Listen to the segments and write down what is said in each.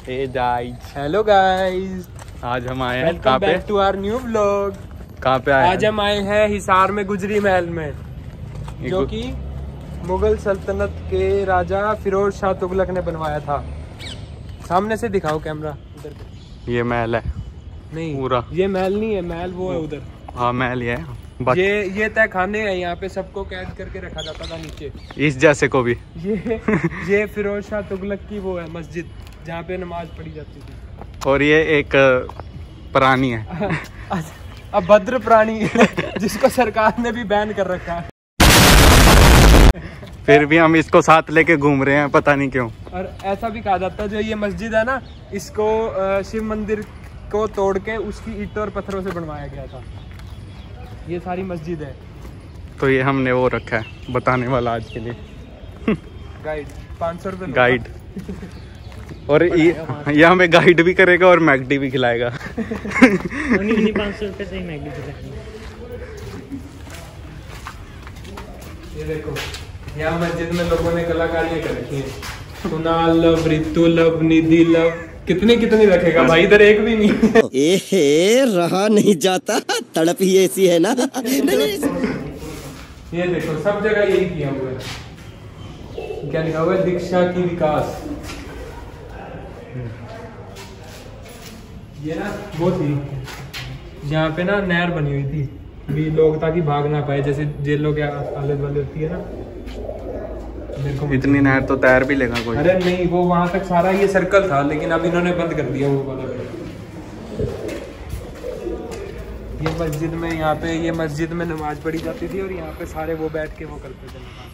Hello guys, आज हम आए हैं welcome back to our new vlog. कहाँ पे आए? आज हम आए हैं हिसार में गुजरी महल में, जो कि मुगल सल्तनत के राजा फिरोज शाह तुगलक ने बनवाया था। सामने से दिखाओ कैमरा उधर। ये महल है? नहीं पूरा ये महल नहीं है, महल वो है उधर। हाँ महल ही है। ये तय खाने हैं, यहाँ पे सबको कैद करके रखा जाता था नीचे, इस जैसे को भी। ये फिरोज शाह तुगलक की वो है मस्जिद, जहाँ पे नमाज पढ़ी जाती थी। और ये एक प्राणी है अभद्र प्राणी जिसको सरकार ने भी बैन कर रखा है, फिर भी हम इसको साथ लेके घूम रहे हैं, पता नहीं क्यों। और ऐसा भी कहा जाता है जो ये मस्जिद है ना, इसको शिव मंदिर को तोड़ के उसकी ईंटों और पत्थरों से बनवाया गया था। ये सारी मस्जिद है। तो ये हमने वो रखा है बताने वाला आज के लिए गाइड 500 रुपये गाइड। और ये हमें गाइड भी करेगा और मैगडी भी खिलाएगा 500 रुपये से ही मैगडी खिलाएगा। ये देखो, यहाँ मस्जिद में लोगों ने कलाकारियाँ कर रखी है। कुणाल लव, रितु लव, निधि लव, कितनी रखेगा भाई, इधर एक भी नहीं। एहे रहा नहीं जाता, तड़प ही ऐसी है ना। ये देखो सब जगह यही किया हुआ है। क्या लिखा हुआ है? दीक्षा की विकास। ये ना वो थी, यहाँ पे ना नहर बनी हुई थी भी लोग ताकि भाग ना पाए, जैसे जेलों के आले वाले होती है ना। इतनी नहर तो तैर भी लेगा कोई? अरे नहीं, वो वहां तक सारा ये सर्कल था, लेकिन अब इन्होंने बंद कर दिया वो वाला। ये मस्जिद में, यहाँ पे ये मस्जिद में नमाज पढ़ी जाती थी और यहाँ पे सारे वो बैठ के वो करते थे नमाज।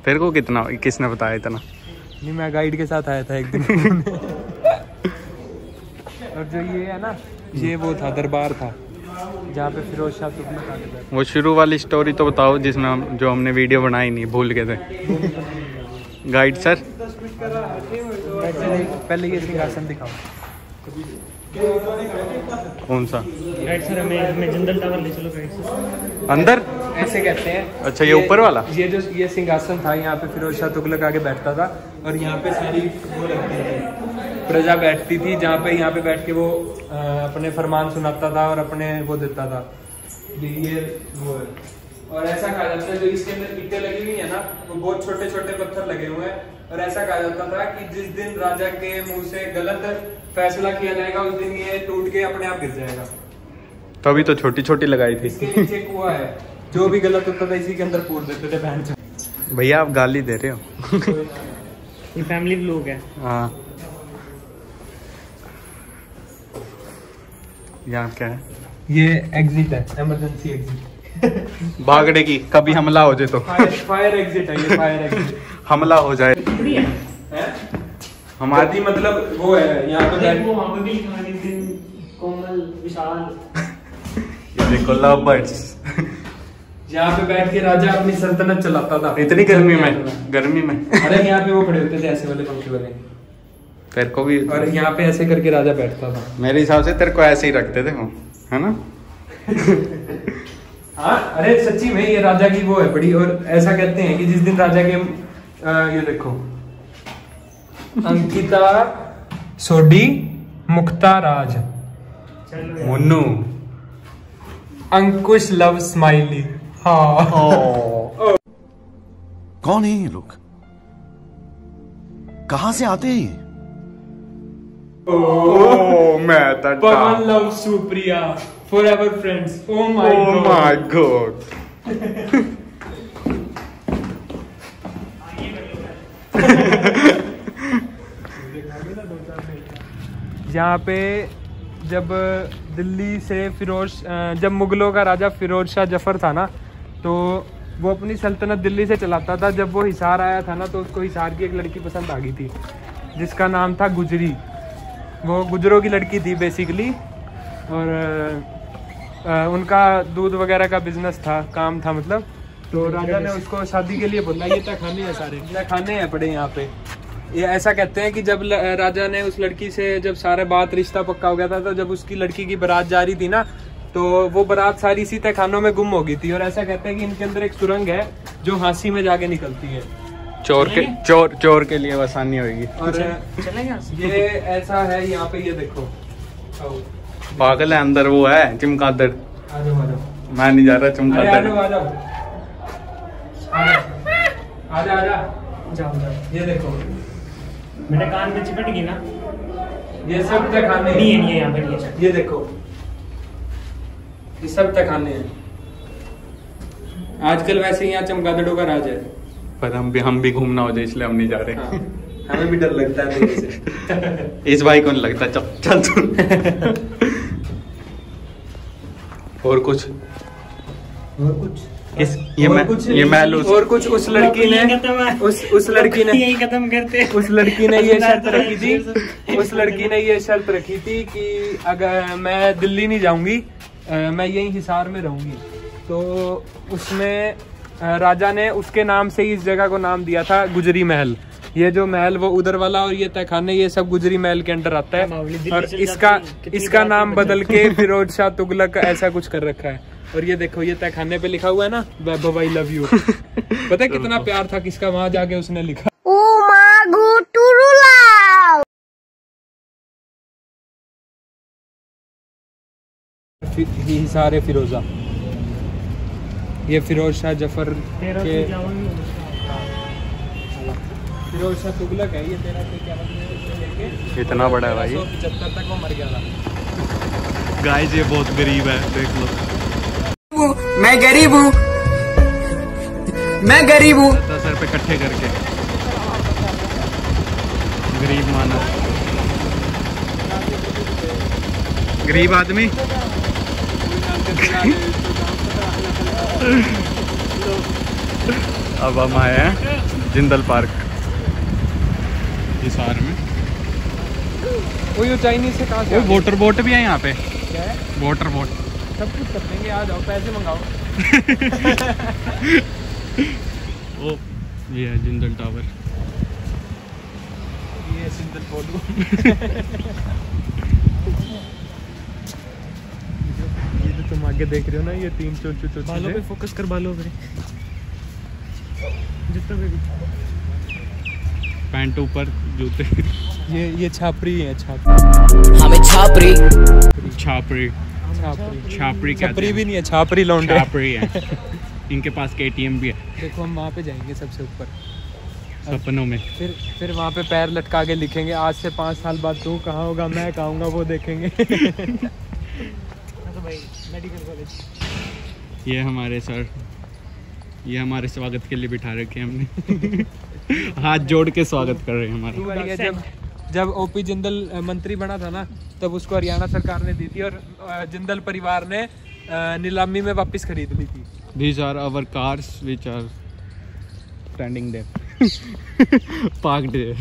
तेरे को किसने बताया इतना? नहीं, मैं गाइड के साथ आया था एक दिन और जो ये है ना, ये वो था दरबार था जहाँ पे फिरोज शाह तुगलक आके बैठे। वो शुरू वाली स्टोरी तो बताओ जिसमें जो हमने वीडियो बनाई नहीं, भूल गए थे। गाइड सर पहले ये सिंहासन दिखाओ। कौन सा? गाइड सर हमें जनरल टावर ले चलो गाइड सर। अंदर ऐसे कहते हैं। अच्छा, ये ऊपर वाला? ये सिंहासन था, यहाँ पे फिरोज शाह तुगलक आके बैठता था और यहाँ पे सारी वो लगती थी, प्रजा बैठती थी, जहाँ पे यहाँ पे बैठ के वो अपने फरमान सुनाता था और अपने वो देता था। ये वो है। और ऐसा कहा जाता है जो इसके अंदर ईंटें लगी हुई है ना, वो बहुत छोटे छोटे पत्थर लगे हुए हैं। और ऐसा कहा जाता था कि जिस दिन राजा के मुंह से गलत फैसला किया जाएगा, उस दिन ये टूट के अपने आप गिर जाएगा। तभी तो छोटी छोटी लगाई थी। इसके नीचे कुआं है, जो भी गलत होता था इसी के अंदर पूर देते थे बहन। भैया आप गाली दे रहे हो ये फैमिली व्लॉग है। हाँ। यहाँ क्या है? ये एग्जिट है, इमरजेंसी एग्जिट भागने की, कभी हमला हो जाए तो। फायर एग्जिट है ये, फायर एग्जिट। हमला हो जाए हमारी मतलब वो है यहाँ पे वो वहाँ पे भी कहानी दिन कोमल विशाल। ये देखो लव बर्ड्स। यहाँ पे बैठ के राजा अपनी सल्तनत चलाता था। इतनी गर्मी में अरे यहाँ पे वो खड़े होते थे ऐसे वाले पंखे वाले, तेरे को भी। और यहाँ पे ऐसे करके राजा बैठता था। मेरे हिसाब से तेरे को ऐसे ही रखते थे वो, है ना? हाँ, अरे सच्ची में ये राजा की वो है बड़ी। और ऐसा कहते हैं कि जिस दिन राजा के ये देखो, अंकिता सोडी मुक्ता राज मुन्नू अंकुश लव स्माइली। हाँ कौन है ये लोग, कहाँ से आते हैं? मैं Pawan love Supriya forever friends. Oh my god. यहाँ पे जब दिल्ली से जब मुगलों का राजा फिरोज शाह जफर था ना, तो वो अपनी सल्तनत दिल्ली से चलाता था। जब वो हिसार आया था ना, तो उसको हिसार की एक लड़की पसंद आ गई थी जिसका नाम था गुजरी। वो गुजरों की लड़की थी बेसिकली, और उनका दूध वगैरह का बिजनेस था, काम था मतलब। तो राजा ने उसको शादी के लिए बोला। ये तहखाने हैं, सारे तहखाने हैं पड़े यहाँ पे। ये ऐसा कहते हैं कि जब राजा ने उस लड़की से जब सारे बात रिश्ता पक्का हो गया था, तो जब उसकी लड़की की बारात जा रही थी ना, तो वो बारात सारी इसी तहखानों में गुम हो गई थी। और ऐसा कहते हैं कि इनके अंदर एक सुरंग है जो हाँसी में जाके निकलती है। चोर के लिए आसानी होगी। और ये ऐसा है यहाँ पे, ये देखो पागल है, अंदर वो है चमगादड़। आ जाओ आ जाओ। मैं नहीं जा रहा आ चमगादड़। जाओ आ जाओ आ जाओ। जाओ। ये देखो, मेरे कान में चिपट गई ना। ये सब तहखाने नहीं है, नहीं है यहाँ पे, नहीं है। ये देखो, ये सब तहखाने हैं। आजकल वैसे यहाँ चमगादड़ों का राज है। पर हम भी घूमना हो जाए इसलिए हम नहीं जा रहे। हाँ, हमें भी डर लगता है देखने से। इस भाई को नहीं लगता। चल तू। और कुछ ये महल और कुछ उस लड़की ने उस लड़की ने यही खत्म करते। उस लड़की ने ये शर्त रखी थी, उस लड़की ने ये शर्त रखी थी कि अगर मैं दिल्ली नहीं जाऊंगी, मैं यहीं हिसार में रहूंगी। तो उसमें राजा ने उसके नाम से ही इस जगह को नाम दिया था गुजरी महल। ये जो महल वो उधर वाला और ये तहखाने ये सब गुजरी महल के अंडर आता है। और इसका नाम बदल के फिरोज शाह तुगलक ऐसा कुछ कर रखा है। और ये देखो, ये तहखाने पे लिखा हुआ है ना, वैभव आई लव यू। पता है कितना प्यार था किसका वहां जाके उसने लिखा। हिसार फिरोजा, ये फिरोज शाह जफर के फिरोज शाह तुगलक है। ये 1351 में लेके इतना बड़ा है भाई। 1975 तक वो मर गया था। गाइस ये बहुत गरीब है, देख लो। मैं गरीब हूँ, मैं गरीब हूँ। सर पे इकट्ठे करके गरीब मानव, गरीब आदमी। अब हम आए हैं जिंदल पार्क हिसार में। वो चाइनीज से कहाँ से वाटर बोट भी है यहाँ पे। क्या है? वाटर बोट सब कुछ कर देंगे, आ जाओ, पैसे मंगाओ। ओ ये है जिंदल टावर। ये जिंदल बोलू। ये जो तुम आगे देख रहे हो ना, ये 3 चोचू बालों पे फोकस कर, बालों पे जितना भी। पैंट ऊपर, जूते। ये छापरी है, छापरी। हमें छापरी छापरी छापरी कहते छपरी हैं। भी नहीं है, छापरी लौंडे। छापरी है। इनके पास KTM भी है। देखो हम वहाँ पे जाएंगे सबसे ऊपर सपनों में। फिर वहाँ पे पैर लटका के लिखेंगे, आज से 5 साल बाद तू कहाँ होगा मैं कहाँ होगा, वो देखेंगे। Medical college. ये हमारे सर, ये हमारे स्वागत के लिए बिठा रखे हैं हमने। हाथ जोड़ के स्वागत कर रहे हैं हमारा। जब OP जिंदल मंत्री बना था ना, तब उसको हरियाणा सरकार ने दी थी और जिंदल परिवार ने नीलामी में वापस खरीद ली थी। These are our cars which are standing there. Parked there.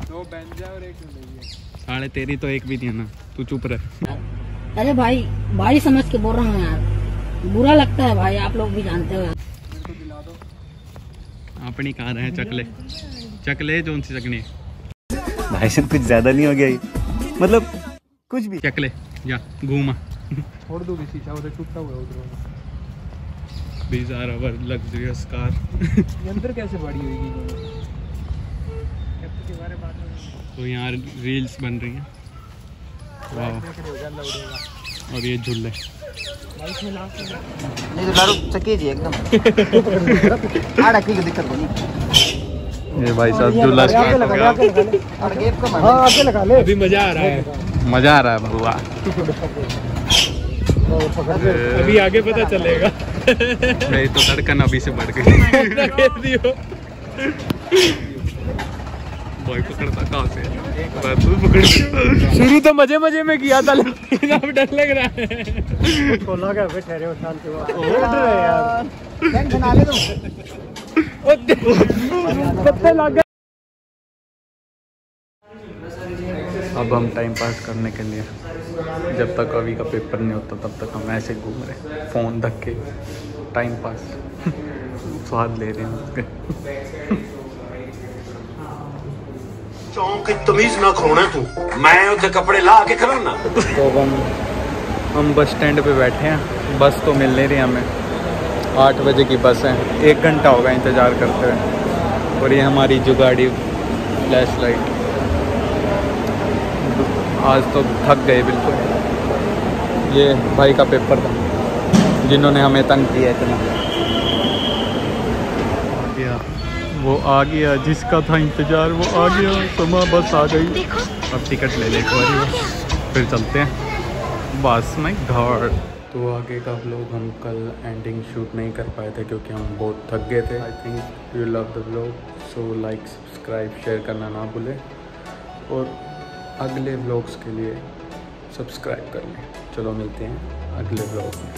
2 बेंजा और 1 नहीं है। साढ़े तेरी तो एक भी नहीं है ना, तू चुप रह। अरे भाई, भाई समझ के बोल रहा हूँ यार, बुरा लगता है भाई, आप लोग भी जानते हो। अपनी कार है, चकले चकले जोन सी चकनी है भाई साहब, कुछ ज्यादा नहीं हो गया ये? मतलब कुछ भी। चकले जा घूमा। छोड़ दो भी शीशा उधर टूटा हुआ है उधर। These are our luxurious car. ये अंदर कैसे बड़ी होगी? तो यहाँ रील्स बन रही हैं। वाह। और ये झूले। नहीं तो दारू चकी जी एकदम। आड़ा की दिक्कत नहीं। ये भाई साहब झूला स्टार्ट हो गया। अभी मजा आ रहा है, मजा आ रहा है बुआ। अभी आगे पता चलेगा। नहीं तो धड़कन अभी से बढ़ गई। भाई पकड़ता कहाँ से? तू पकड़। शुरू तो मजे मजे में किया था, लेकिन अब डर लग रहा है। ठहरे हो, शांति हुआ। टेंशन आ ले तुम। अब हम टाइम पास करने के लिए, जब तक अभी का पेपर नहीं होता तब तक हम ऐसे घूम रहे हैं, फ़ोन धक के टाइम पास स्वाद ले रहे हैं उसके। चौंक तमीज ना खोना तू, मैं उधर कपड़े ला के कराना। तो हम बस स्टैंड पे बैठे हैं, बस तो मिल नहीं रही हमें। 8 बजे की बस है, 1 घंटा होगा इंतज़ार करते हुए। और ये हमारी जुगाड़ी फ्लैश लाइट। आज तो थक गए बिल्कुल। ये भाई का पेपर था जिन्होंने हमें तंग किया इतना। आ गया, वो आ गया जिसका था इंतज़ार, वो आ गया। सुबह बस आ गई। अब टिकट ले ले एक बार, फिर चलते हैं बस में घर। तो आगे का व्लॉग हम कल एंडिंग शूट नहीं कर पाए थे क्योंकि हम बहुत थक गए थे। I think you love the vlog, so like subscribe share करना ना भूलें और अगले व्लॉग्स के लिए सब्सक्राइब कर लें। चलो मिलते हैं अगले व्लॉग में।